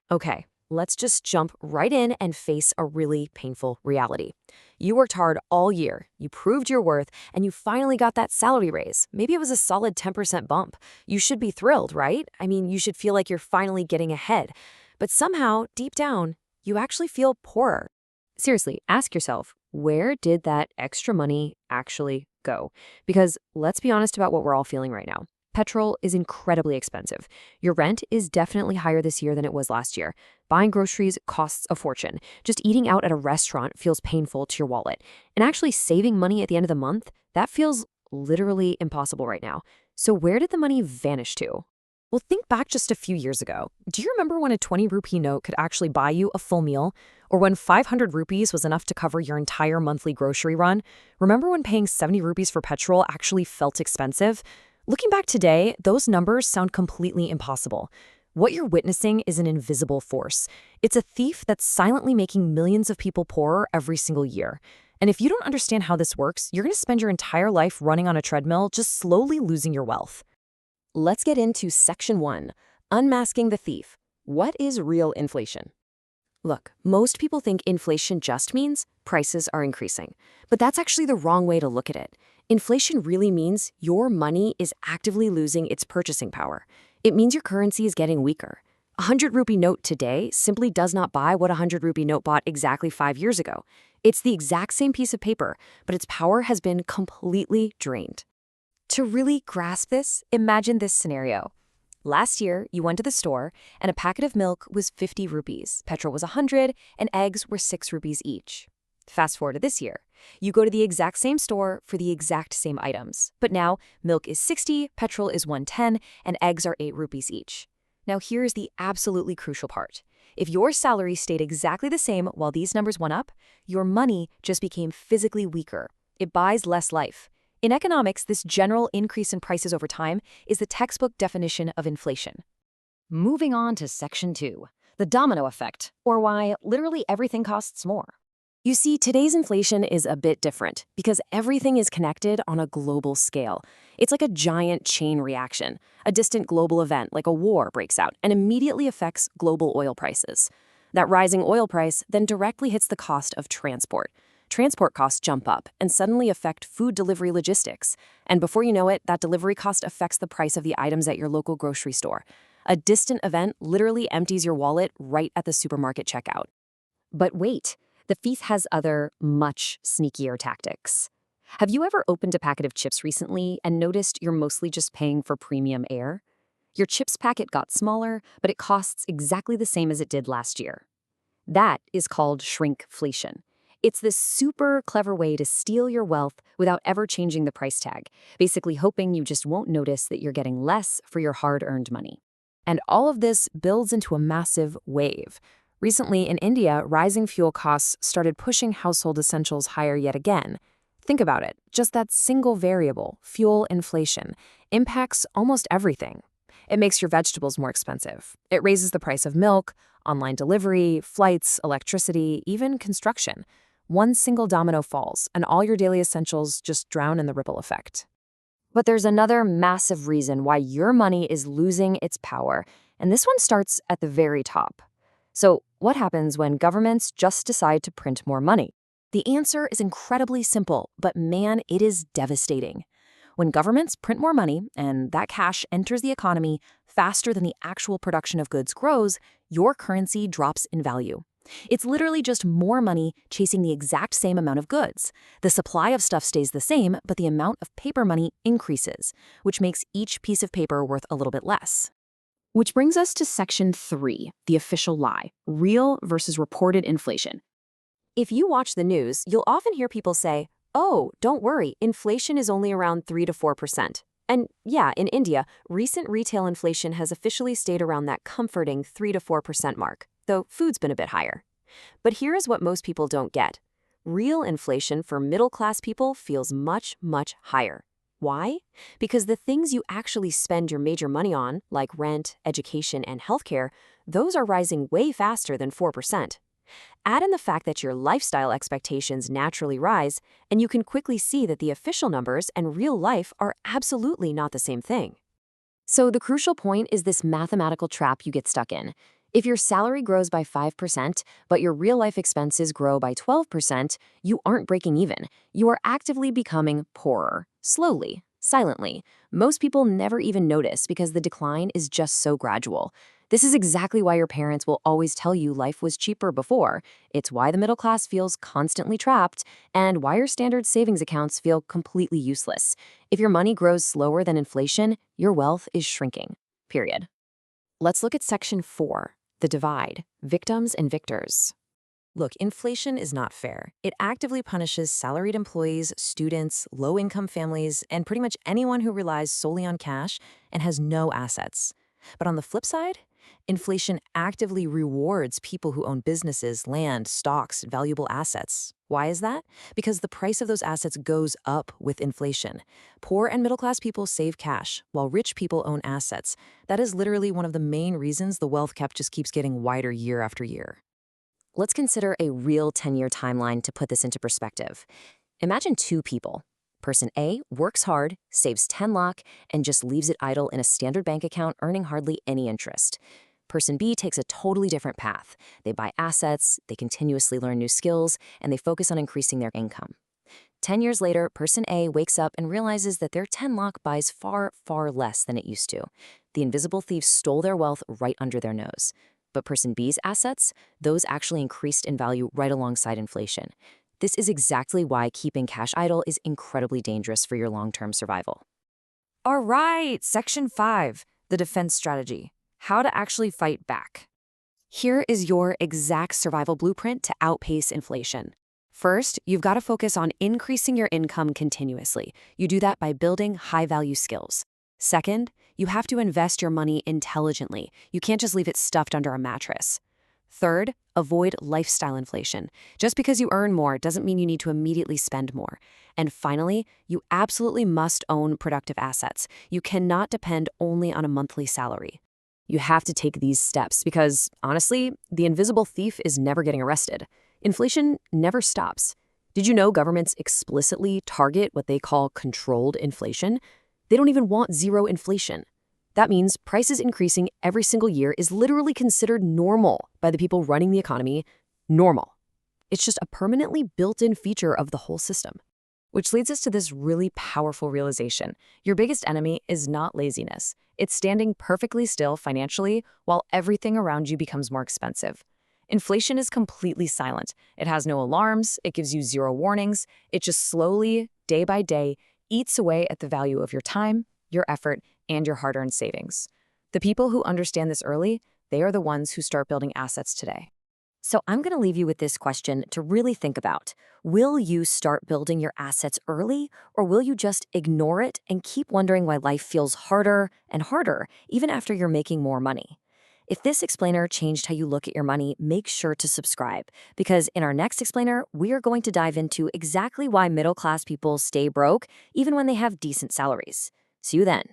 Okay, let's just jump right in and face a really painful reality. You worked hard all year, you proved your worth, and you finally got that salary raise. Maybe it was a solid 10% bump. You should be thrilled, right? I mean, you should feel like you're finally getting ahead. But somehow, deep down, you actually feel poorer. Seriously, ask yourself, where did that extra money actually go? Because let's be honest about what we're all feeling right now. Petrol is incredibly expensive. Your rent is definitely higher this year than it was last year. Buying groceries costs a fortune. Just eating out at a restaurant feels painful to your wallet. And actually saving money at the end of the month, that feels literally impossible right now. So where did the money vanish to? Well, think back just a few years ago. Do you remember when a 20 rupee note could actually buy you a full meal? Or when 500 rupees was enough to cover your entire monthly grocery run? Remember when paying 70 rupees for petrol actually felt expensive? Looking back today, those numbers sound completely impossible. What you're witnessing is an invisible force. It's a thief that's silently making millions of people poorer every single year. And if you don't understand how this works, you're going to spend your entire life running on a treadmill, just slowly losing your wealth. Let's get into Section 1, Unmasking the Thief. What is real inflation? Look, most people think inflation just means prices are increasing. But that's actually the wrong way to look at it. Inflation really means your money is actively losing its purchasing power. It means your currency is getting weaker. A 100 rupee note today simply does not buy what a 100 rupee note bought exactly 5 years ago. It's the exact same piece of paper, but its power has been completely drained. To really grasp this, imagine this scenario. Last year, you went to the store and a packet of milk was 50 rupees, petrol was 100, and eggs were 6 rupees each. Fast forward to this year. You go to the exact same store for the exact same items. But now, milk is 60, petrol is 110, and eggs are 8 rupees each. Now here's the absolutely crucial part. If your salary stayed exactly the same while these numbers went up, your money just became physically weaker. It buys less life. In economics, this general increase in prices over time is the textbook definition of inflation. Moving on to Section 2, the domino effect, or why literally everything costs more. You see, today's inflation is a bit different because everything is connected on a global scale. It's like a giant chain reaction. A distant global event like a war breaks out and immediately affects global oil prices. That rising oil price then directly hits the cost of transport. Transport costs jump up and suddenly affect food delivery logistics. And before you know it, that delivery cost affects the price of the items at your local grocery store. A distant event literally empties your wallet right at the supermarket checkout. But wait, the thief has other, much sneakier tactics. Have you ever opened a packet of chips recently and noticed you're mostly just paying for premium air? Your chips packet got smaller, but it costs exactly the same as it did last year. That is called shrinkflation. It's this super clever way to steal your wealth without ever changing the price tag, basically hoping you just won't notice that you're getting less for your hard-earned money. And all of this builds into a massive wave. Recently, in India, rising fuel costs started pushing household essentials higher yet again. Think about it, just that single variable, fuel inflation, impacts almost everything. It makes your vegetables more expensive. It raises the price of milk, online delivery, flights, electricity, even construction. One single domino falls, and all your daily essentials just drown in the ripple effect. But there's another massive reason why your money is losing its power, and this one starts at the very top. So, what happens when governments just decide to print more money? The answer is incredibly simple, but man, it is devastating. When governments print more money and that cash enters the economy faster than the actual production of goods grows, your currency drops in value. It's literally just more money chasing the exact same amount of goods. The supply of stuff stays the same, but the amount of paper money increases, which makes each piece of paper worth a little bit less. Which brings us to Section 3, the official lie, real versus reported inflation. If you watch the news, you'll often hear people say, "Oh, don't worry, inflation is only around 3 to 4%. And yeah, in India, recent retail inflation has officially stayed around that comforting 3 to 4% mark, though food's been a bit higher. But here is what most people don't get. Real inflation for middle-class people feels much, much higher. Why? Because the things you actually spend your major money on, like rent, education, and healthcare, those are rising way faster than 4%. Add in the fact that your lifestyle expectations naturally rise, and you can quickly see that the official numbers and real life are absolutely not the same thing. So the crucial point is this mathematical trap you get stuck in. If your salary grows by 5%, but your real life expenses grow by 12%, you aren't breaking even. You are actively becoming poorer, slowly, silently. Most people never even notice because the decline is just so gradual. This is exactly why your parents will always tell you life was cheaper before. It's why the middle class feels constantly trapped, and why your standard savings accounts feel completely useless. If your money grows slower than inflation, your wealth is shrinking. Period. Let's look at section 4, the divide, victims and victors. Look, inflation is not fair. It actively punishes salaried employees, students, low-income families, and pretty much anyone who relies solely on cash and has no assets. But on the flip side, inflation actively rewards people who own businesses, land, stocks, valuable assets. Why is that? Because the price of those assets goes up with inflation. Poor and middle-class people save cash, while rich people own assets. That is literally one of the main reasons the wealth gap just keeps getting wider year after year. Let's consider a real 10-year timeline to put this into perspective. Imagine two people. Person A works hard, saves 10 lakh, and just leaves it idle in a standard bank account, earning hardly any interest. Person B takes a totally different path. They buy assets, they continuously learn new skills, and they focus on increasing their income. 10 years later, person A wakes up and realizes that their 10 lakh buys far, far less than it used to. The invisible thieves stole their wealth right under their nose. But person B's assets, those actually increased in value right alongside inflation. This is exactly why keeping cash idle is incredibly dangerous for your long-term survival. All right, section 5, the defense strategy, how to actually fight back. Here is your exact survival blueprint to outpace inflation. First, you've got to focus on increasing your income continuously. You do that by building high-value skills. Second, you have to invest your money intelligently. You can't just leave it stuffed under a mattress. Third, avoid lifestyle inflation. Just because you earn more doesn't mean you need to immediately spend more. And finally, you absolutely must own productive assets. You cannot depend only on a monthly salary. You have to take these steps because, honestly, the invisible thief is never getting arrested. Inflation never stops. Did you know governments explicitly target what they call controlled inflation? They don't even want zero inflation. That means prices increasing every single year is literally considered normal by the people running the economy, normal. It's just a permanently built-in feature of the whole system. Which leads us to this really powerful realization. Your biggest enemy is not laziness. It's standing perfectly still financially while everything around you becomes more expensive. Inflation is completely silent. It has no alarms, it gives you zero warnings, it just slowly, day by day, eats away at the value of your time, your effort, and your hard-earned savings. The people who understand this early, they are the ones who start building assets today. So I'm going to leave you with this question to really think about. Will you start building your assets early, or will you just ignore it and keep wondering why life feels harder and harder, even after you're making more money? If this explainer changed how you look at your money, make sure to subscribe, because in our next explainer, we are going to dive into exactly why middle-class people stay broke even when they have decent salaries. See you then.